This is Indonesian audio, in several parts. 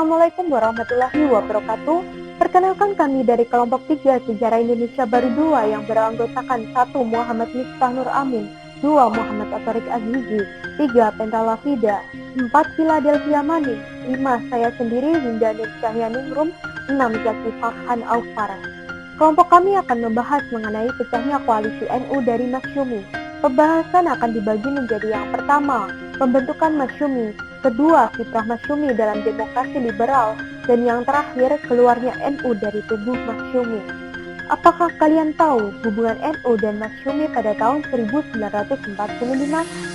Assalamualaikum warahmatullahi wabarakatuh. Perkenalkan kami dari kelompok 3 Sejarah Indonesia Baru 2 yang beranggotakan 1. Muhammad Miftah Nur Amin, 2. Muhammad Atharik Azizi, 3. Pentala Fida, 4. Philadelphia Maning, 5. Saya sendiri Winda Nur Cahyaningrum, 6. Zaki Farhan Aufar. Kelompok kami akan membahas mengenai pecahnya koalisi NU dari Masyumi. Pembahasan akan dibagi menjadi yang pertama, pembentukan Masyumi, kedua, kiprah Masyumi dalam demokrasi liberal, dan yang terakhir, keluarnya NU dari tubuh Masyumi. Apakah kalian tahu hubungan NU dan Masyumi pada tahun 1945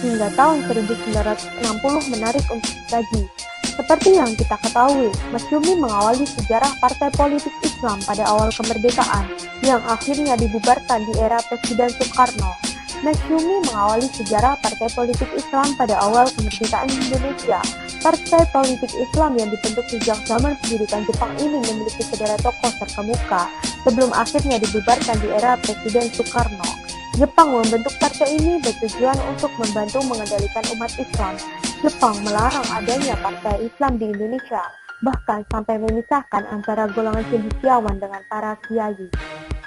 hingga tahun 1960 menarik untuk dikaji? Seperti yang kita ketahui, Masyumi mengawali sejarah partai politik Islam pada awal kemerdekaan, yang akhirnya dibubarkan di era Presiden Soekarno. Masyumi mengawali sejarah partai politik Islam pada awal kemerdekaan Indonesia. Partai politik Islam yang dibentuk sejak zaman pendidikan Jepang ini memiliki sederet tokoh terkemuka sebelum akhirnya dibubarkan di era Presiden Soekarno. Jepang membentuk partai ini bertujuan untuk membantu mengendalikan umat Islam. Jepang melarang adanya partai Islam di Indonesia, bahkan sampai memisahkan antara golongan cendekiawan dengan para kiai.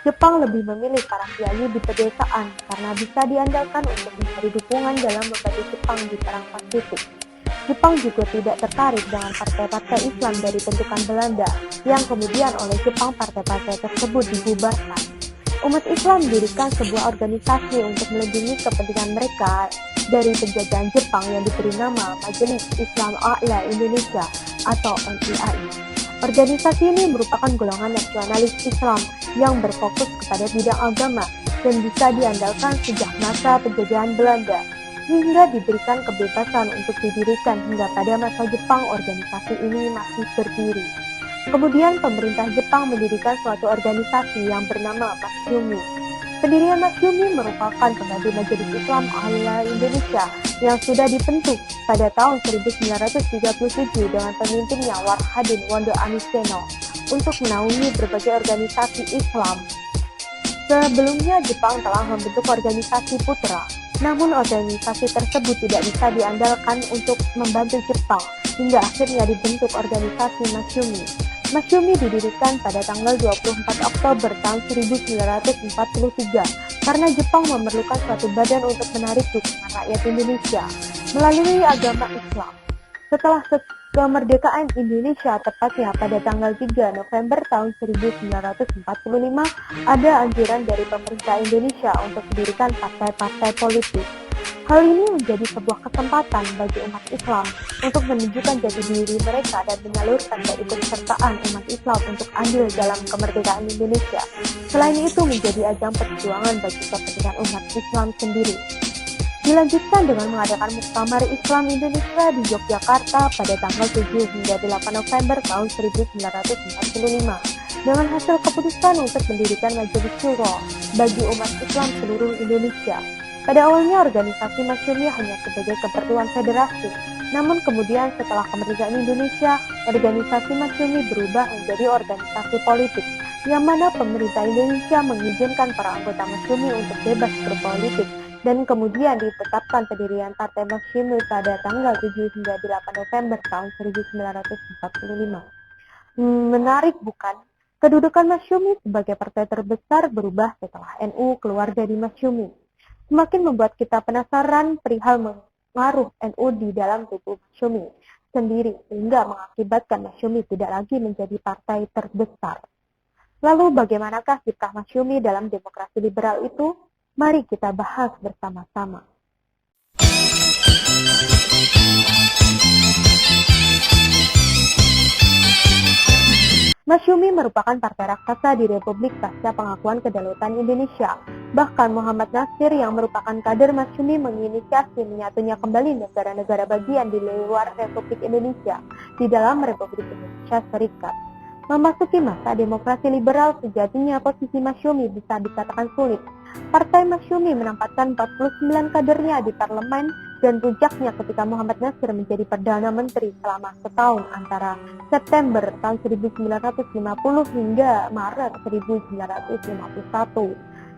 Jepang lebih memilih para kiai di pedesaan karena bisa diandalkan untuk mencari dukungan dalam membantu Jepang di Perang Pasifik. Jepang juga tidak tertarik dengan partai-partai Islam dari bentukan Belanda, yang kemudian oleh Jepang partai-partai tersebut dibubarkan. Umat Islam mendirikan sebuah organisasi untuk melindungi kepentingan mereka dari penjajahan Jepang yang diberi nama Majelis Islam A'la Indonesia atau MIAI. Organisasi ini merupakan golongan nasionalis Islam yang berfokus kepada bidang agama dan bisa diandalkan sejak masa penjajahan Belanda, hingga diberikan kebebasan untuk didirikan hingga pada masa Jepang organisasi ini masih berdiri. Kemudian pemerintah Jepang mendirikan suatu organisasi yang bernama Masyumi. Pendirian Masyumi merupakan pengganti Majelis Islam A'la Indonesia yang sudah dibentuk pada tahun 1937 dengan pemimpinnya Warhadin Wondo Amiseno untuk menaungi berbagai organisasi Islam. Sebelumnya Jepang telah membentuk organisasi putra, namun organisasi tersebut tidak bisa diandalkan untuk membantu Jepang hingga akhirnya dibentuk organisasi Masyumi. Masyumi didirikan pada tanggal 24 Oktober tahun 1943 karena Jepang memerlukan suatu badan untuk menarik dukungan rakyat Indonesia melalui agama Islam. Setelah kemerdekaan Indonesia tepatnya pada tanggal 3 November tahun 1945, ada anjuran dari pemerintah Indonesia untuk mendirikan partai-partai politik. Hal ini menjadi sebuah kesempatan bagi umat Islam untuk menunjukkan jati diri mereka dan menyalurkan keikutsertaan umat Islam untuk andil dalam kemerdekaan Indonesia. Selain itu menjadi ajang perjuangan bagi kepentingan umat Islam sendiri. Dilanjutkan dengan mengadakan Muktamar Islam Indonesia di Yogyakarta pada tanggal 7 hingga 8 November tahun 1945 dengan hasil keputusan untuk mendirikan Majelis Syuro bagi umat Islam seluruh Indonesia. Pada awalnya organisasi Masyumi hanya sebagai keperluan federasi, namun kemudian setelah kemerdekaan Indonesia, organisasi Masyumi berubah menjadi organisasi politik, yang mana pemerintah Indonesia mengizinkan para anggota Masyumi untuk bebas berpolitik, dan kemudian ditetapkan pendirian Partai Masyumi pada tanggal 7 hingga 8 November tahun 1945. Menarik bukan? Kedudukan Masyumi sebagai partai terbesar berubah setelah NU keluar dari Masyumi. Semakin membuat kita penasaran perihal pengaruh NU di dalam tubuh Masyumi sendiri, sehingga mengakibatkan Masyumi tidak lagi menjadi partai terbesar. Lalu bagaimanakah kiprah Masyumi dalam demokrasi liberal itu? Mari kita bahas bersama-sama. Masyumi merupakan partai raksasa di Republik pasca pengakuan kedaulatan Indonesia. Bahkan Muhammad Nasir yang merupakan kader Masyumi menginisiasi menyatunya kembali negara-negara bagian di luar Republik Indonesia di dalam Republik Indonesia Serikat. Memasuki masa demokrasi liberal, sejatinya posisi Masyumi bisa dikatakan sulit. Partai Masyumi menempatkan 49 kadernya di parlemen dan puncaknya ketika Muhammad Nasir menjadi Perdana Menteri selama setahun antara September tahun 1950 hingga Maret 1951.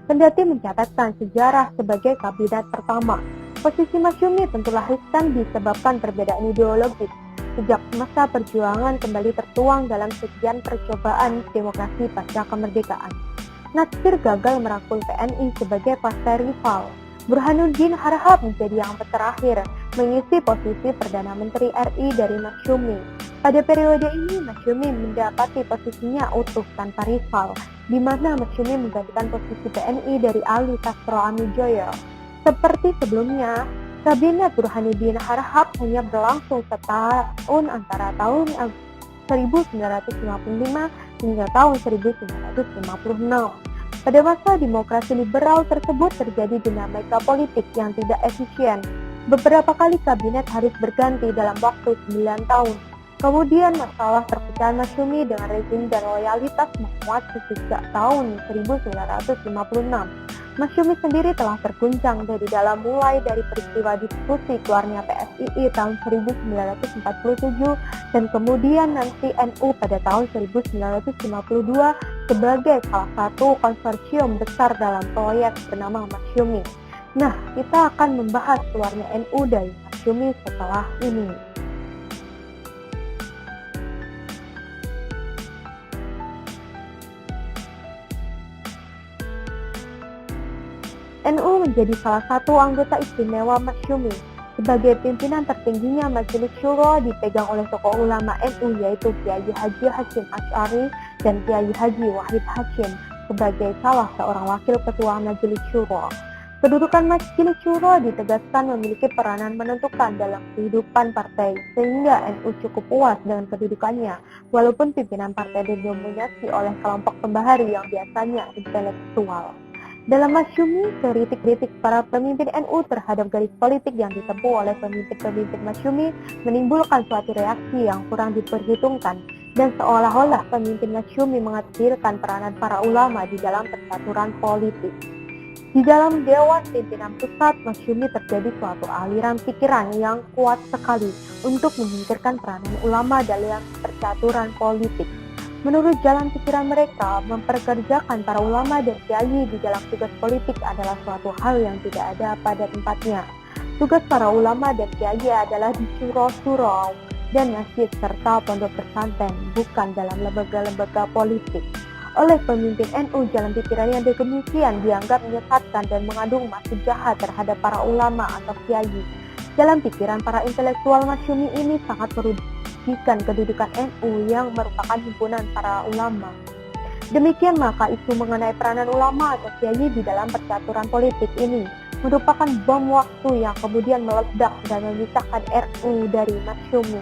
Kendati mencatatkan sejarah sebagai kabinet pertama, posisi Masyumi tentulah riskan disebabkan perbedaan ideologis. sejak masa perjuangan kembali tertuang dalam sekian percobaan demokrasi pasca kemerdekaan. Natsir gagal merangkul PNI sebagai partai rival. Burhanuddin Harahap menjadi yang terakhir mengisi posisi Perdana Menteri RI dari Masyumi. Pada periode ini, Masyumi mendapati posisinya utuh tanpa rival, di mana Masyumi menggantikan posisi PNI dari Ali Sastro Amijoyo. Seperti sebelumnya, Kabinet Burhanuddin Harahap hanya berlangsung setahun antara tahun 1955 hingga tahun 1956. Pada masa demokrasi liberal tersebut terjadi dinamika politik yang tidak efisien. Beberapa kali kabinet harus berganti dalam waktu 9 tahun. Kemudian masalah perpecahan Masyumi dengan rezim dan loyalitas menguat sejak tahun 1956. Masyumi sendiri telah terguncang dari dalam mulai dari peristiwa diskusi keluarnya PSII tahun 1947 dan kemudian nanti NU pada tahun 1952 sebagai salah satu konsorsium besar dalam proyek bernama Masyumi. Nah, kita akan membahas keluarnya NU dari Masyumi setelah ini. NU menjadi salah satu anggota istimewa Masyumi. Sebagai pimpinan tertingginya Majelis Syuro dipegang oleh tokoh ulama NU yaitu Kiai Haji Hasyim Asy'ari dan Kiai Haji Wahid Hasyim sebagai salah seorang wakil ketua Majelis Syuro. Kedudukan Majelis Syuro ditegaskan memiliki peranan menentukan dalam kehidupan partai, sehingga NU cukup puas dengan kedudukannya, walaupun pimpinan partai didominasi oleh kelompok pembahari yang biasanya intelektual. Dalam Masyumi, kritik-kritik para pemimpin NU terhadap garis politik yang ditempuh oleh pemimpin-pemimpin Masyumi menimbulkan suatu reaksi yang kurang diperhitungkan, dan seolah-olah pemimpin Masyumi menghadirkan peranan para ulama di dalam percaturan politik. Di dalam Dewan Pimpinan Pusat Masyumi terjadi suatu aliran pikiran yang kuat sekali untuk menyingkirkan peranan ulama dalam percaturan politik. Menurut jalan pikiran mereka, memperkerjakan para ulama dan kiai di dalam tugas politik adalah suatu hal yang tidak ada pada tempatnya. Tugas para ulama dan kiai adalah di surau-surau dan masjid serta pondok pesantren, bukan dalam lembaga-lembaga politik. Oleh pemimpin NU, jalan pikiran yang demikian dianggap menyesatkan dan mengandung maksud jahat terhadap para ulama atau kiai. Dalam pikiran para intelektual Masyumi ini sangat merugikan kedudukan NU yang merupakan himpunan para ulama. Demikian maka isu mengenai peranan ulama atau kiai di dalam percaturan politik ini merupakan bom waktu yang kemudian meledak dan memisahkan NU dari Masyumi.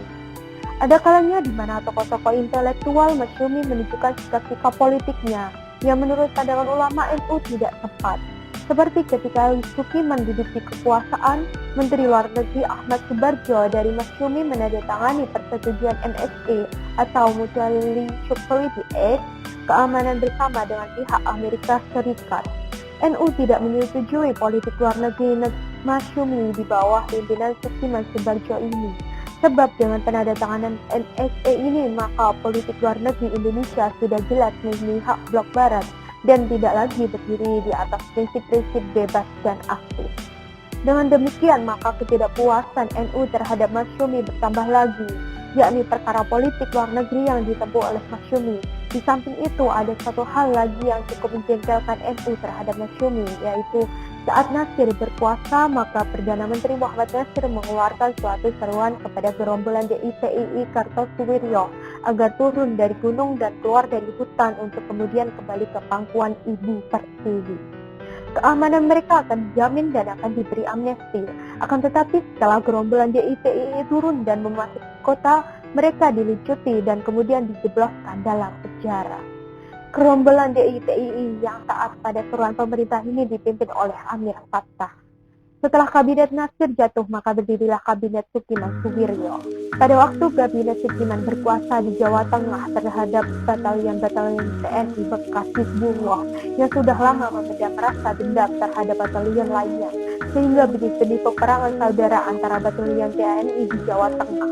Ada kalanya di mana tokoh-tokoh intelektual Masyumi menunjukkan sikap-sikap politiknya yang menurut pandangan ulama NU tidak tepat. Seperti ketika Sukiman menduduki kekuasaan, Menteri Luar Negeri Ahmad Subarjo dari Masyumi menandatangani persetujuan MSA atau Mutually Security Act, keamanan bersama dengan pihak Amerika Serikat. NU tidak menyetujui politik luar negeri Masyumi di bawah pimpinan Sukiman Subarjo ini. Sebab dengan penandatanganan MSA ini, maka politik luar negeri Indonesia sudah jelas memihak blok barat dan tidak lagi berdiri di atas prinsip-prinsip bebas dan aktif. Dengan demikian, maka ketidakpuasan NU terhadap Masyumi bertambah lagi, yakni perkara politik luar negeri yang ditempuh oleh Masyumi. Di samping itu, ada satu hal lagi yang cukup menjengkelkan NU terhadap Masyumi, yaitu saat Nasir berkuasa, maka Perdana Menteri Muhammad Nasir mengeluarkan suatu seruan kepada gerombolan DITII Kartosuwiryo agar turun dari gunung dan keluar dari hutan untuk kemudian kembali ke pangkuan Ibu Pertiwi. Keamanan mereka akan dijamin dan akan diberi amnesti. Akan tetapi setelah gerombolan DITII turun dan memasuki kota, mereka dilucuti dan kemudian dijebloskan dalam penjara. Gerombolan DITII yang taat pada seruan pemerintah ini dipimpin oleh Amir Fattah. Setelah kabinet Nasir jatuh, maka berdirilah kabinet Sukiman Suwiryo. Pada waktu kabinet Sukiman berkuasa di Jawa Tengah terhadap batalion-batalion TNI bekas Hizbullah yang sudah lama memendam rasa dendam terhadap batalion lainnya, sehingga benih-benih peperangan saudara antara batalion TNI di Jawa Tengah.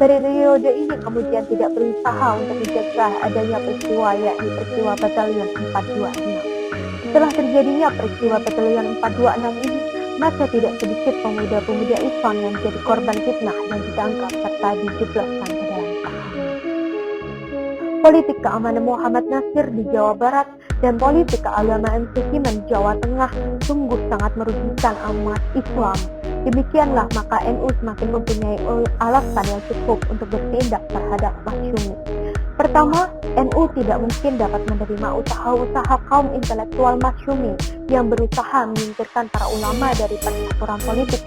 Periode ini kemudian tidak berusaha untuk mencegah adanya peristiwa, yakni peristiwa batalion 426. Setelah terjadinya peristiwa batalion 426 ini, maka tidak sedikit pemuda-pemuda Islam yang menjadi korban fitnah dan ditangkap serta dijebloskan ke dalam tahanan. Politik keamanan Muhammad Nasir di Jawa Barat dan politik keagamaan Sukiman di Jawa Tengah sungguh sangat merugikan umat Islam. Demikianlah maka NU semakin mempunyai alasan yang cukup untuk bertindak terhadap Masyumi. Pertama, NU tidak mungkin dapat menerima usaha-usaha kaum intelektual Masyumi yang berusaha menyingkirkan para ulama dari percaturan politik.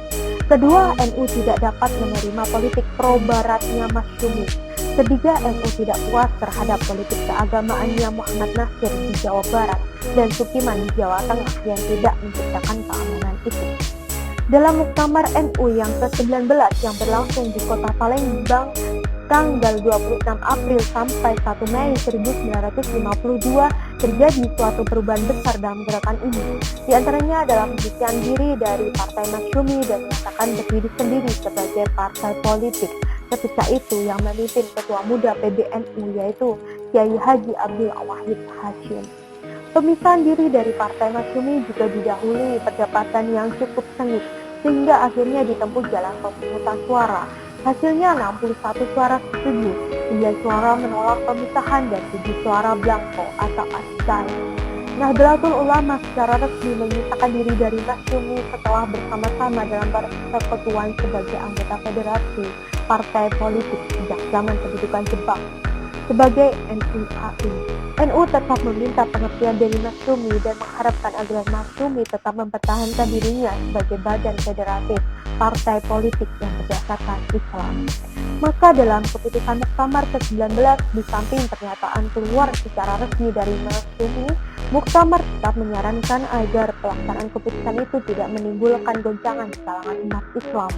Kedua, NU tidak dapat menerima politik pro-baratnya Masyumi. Ketiga, NU tidak puas terhadap politik keagamaannya Muhammad Nasir di Jawa Barat dan Sukiman di Jawa Tengah yang tidak menciptakan keamanan itu. Dalam Muktamar NU yang ke-19 yang berlangsung di Kota Palembang tanggal 26 April sampai 1 Mei 1952 terjadi suatu perubahan besar dalam gerakan ini. Di antaranya adalah pembukaan diri dari Partai Masyumi dan menyatakan berdiri sendiri sebagai partai politik. Ketika itu yang memimpin ketua muda PBNU yaitu Kiai Haji Abdul Wahid Hashim. Pemisahan diri dari Partai Masyumi juga didahului perdebatan yang cukup sengit sehingga akhirnya ditempuh jalan pemungutan suara. Hasilnya 61 suara setuju, 9 suara menolak pemisahan dan 7 suara blanko atau abstain. Nahdlatul Ulama secara resmi memisahkan diri dari Masyumi setelah bersama-sama dalam persekutuan sebagai anggota federasi partai politik sejak zaman kedudukan Jepang sebagai NUAI. NU tetap meminta pengertian dari Masyumi dan mengharapkan agar Masyumi tetap mempertahankan dirinya sebagai badan federatif partai politik yang berdasarkan Islam. Maka dalam keputusan Muktamar ke-19 di samping pernyataan keluar secara resmi dari Masyumi, Muktamar tetap menyarankan agar pelaksanaan keputusan itu tidak menimbulkan goncangan di kalangan umat Islam.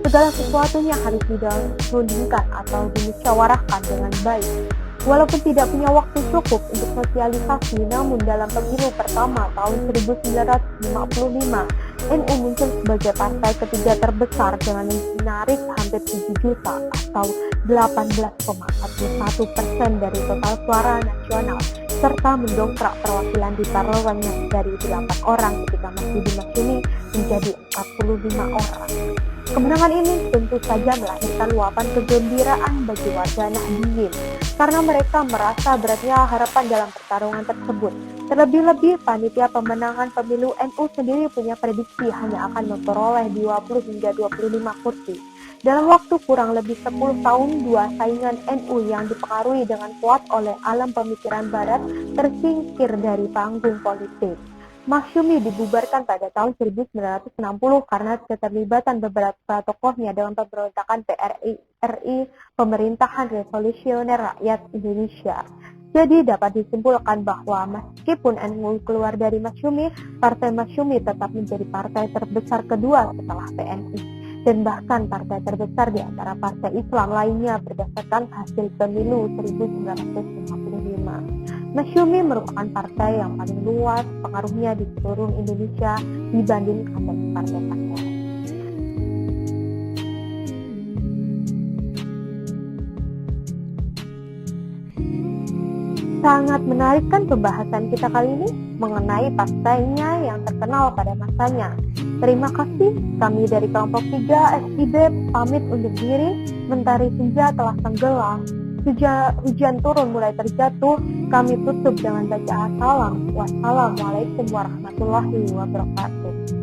Segala sesuatunya harus dirundingkan atau dimusyawarahkan dengan baik. Walaupun tidak punya waktu cukup untuk sosialisasi, namun dalam pemilu pertama tahun 1955, NU muncul sebagai partai ketiga terbesar dengan menarik hampir 7 juta atau 18,41% dari total suara nasional, serta mendongkrak perwakilan di parlemen yang dari 8 orang ketika masih di Masyumi menjadi 45 orang. Kemenangan ini tentu saja melahirkan luapan kegembiraan bagi warga Nahdliyin karena mereka merasa beratnya harapan dalam pertarungan tersebut. Terlebih-lebih, panitia pemenangan pemilu NU sendiri punya prediksi hanya akan memperoleh 20 hingga 25 kursi. Dalam waktu kurang lebih 10 tahun, dua saingan NU yang dipengaruhi dengan kuat oleh alam pemikiran Barat tersingkir dari panggung politik. Masyumi dibubarkan pada tahun 1960 karena keterlibatan beberapa tokohnya dalam pemberontakan PRI, Pemerintahan Revolusioner Rakyat Indonesia. Jadi dapat disimpulkan bahwa meskipun NU keluar dari Masyumi, Partai Masyumi tetap menjadi partai terbesar kedua setelah PNI. Dan bahkan partai terbesar di antara partai Islam lainnya berdasarkan hasil pemilu 1955. Masyumi merupakan partai yang paling luas pengaruhnya di seluruh Indonesia dibandingkan dengan partai-partai. Sangat menarik kan pembahasan kita kali ini mengenai partainya yang terkenal pada masanya. Terima kasih, kami dari kelompok 3 SIB pamit undur diri. Mentari senja telah tenggelam, hujan turun mulai terjatuh. Kami tutup dengan bacaan salam. Wassalamualaikum warahmatullahi wabarakatuh.